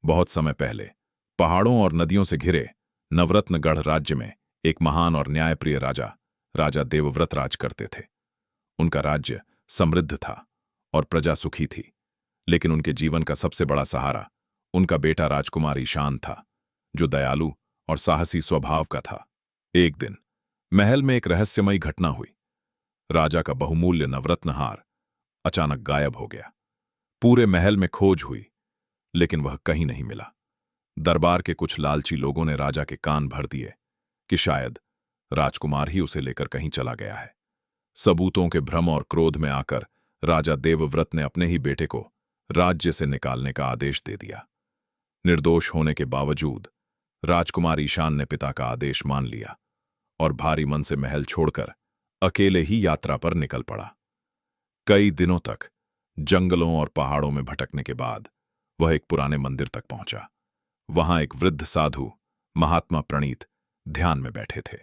बहुत समय पहले पहाड़ों और नदियों से घिरे नवरत्नगढ़ राज्य में एक महान और न्यायप्रिय राजा राजा देवव्रत राज करते थे। उनका राज्य समृद्ध था और प्रजा सुखी थी, लेकिन उनके जीवन का सबसे बड़ा सहारा उनका बेटा राजकुमार ईशान था, जो दयालु और साहसी स्वभाव का था। एक दिन महल में एक रहस्यमयी घटना हुई। राजा का बहुमूल्य नवरत्न हार अचानक गायब हो गया। पूरे महल में खोज हुई, लेकिन वह कहीं नहीं मिला। दरबार के कुछ लालची लोगों ने राजा के कान भर दिए कि शायद राजकुमार ही उसे लेकर कहीं चला गया है। सबूतों के भ्रम और क्रोध में आकर राजा देवव्रत ने अपने ही बेटे को राज्य से निकालने का आदेश दे दिया। निर्दोष होने के बावजूद राजकुमार ईशान ने पिता का आदेश मान लिया और भारी मन से महल छोड़कर अकेले ही यात्रा पर निकल पड़ा। कई दिनों तक जंगलों और पहाड़ों में भटकने के बाद वह एक पुराने मंदिर तक पहुंचा। वहां एक वृद्ध साधु महात्मा प्रणीत ध्यान में बैठे थे।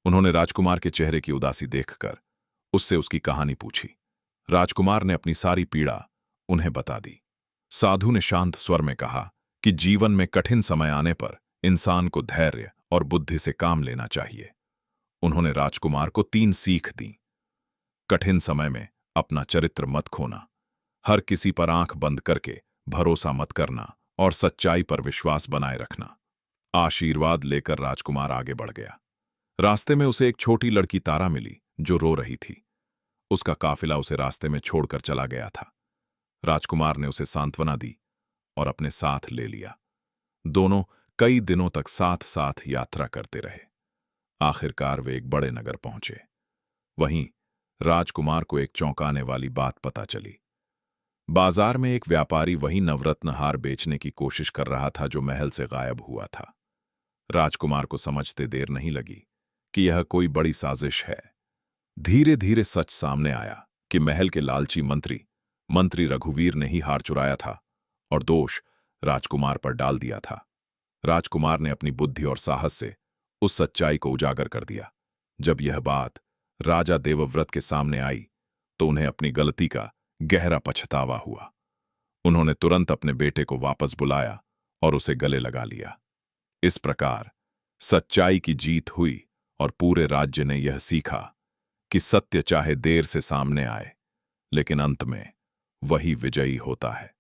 उन्होंने राजकुमार के चेहरे की उदासी देखकर उससे उसकी कहानी पूछी। राजकुमार ने अपनी सारी पीड़ा उन्हें बता दी। साधु ने शांत स्वर में कहा कि जीवन में कठिन समय आने पर इंसान को धैर्य और बुद्धि से काम लेना चाहिए। उन्होंने राजकुमार को 3 सीख दी। कठिन समय में अपना चरित्र मत खोना, हर किसी पर आंख बंद करके भरोसा मत करना और सच्चाई पर विश्वास बनाए रखना। आशीर्वाद लेकर राजकुमार आगे बढ़ गया। रास्ते में उसे एक छोटी लड़की तारा मिली जो रो रही थी। उसका काफिला उसे रास्ते में छोड़कर चला गया था। राजकुमार ने उसे सांत्वना दी और अपने साथ ले लिया। दोनों कई दिनों तक साथ साथ यात्रा करते रहे। आखिरकार वे एक बड़े नगर पहुंचे। वहीं राजकुमार को एक चौंकाने वाली बात पता चली। बाजार में एक व्यापारी वही नवरत्न हार बेचने की कोशिश कर रहा था जो महल से गायब हुआ था। राजकुमार को समझते देर नहीं लगी कि यह कोई बड़ी साजिश है। धीरे धीरे सच सामने आया कि महल के लालची मंत्री रघुवीर ने ही हार चुराया था और दोष राजकुमार पर डाल दिया था। राजकुमार ने अपनी बुद्धि और साहस से उस सच्चाई को उजागर कर दिया। जब यह बात राजा देवव्रत के सामने आई तो उन्हें अपनी गलती का गहरा पछतावा हुआ। उन्होंने तुरंत अपने बेटे को वापस बुलाया और उसे गले लगा लिया। इस प्रकार सच्चाई की जीत हुई और पूरे राज्य ने यह सीखा कि सत्य चाहे देर से सामने आए, लेकिन अंत में वही विजयी होता है।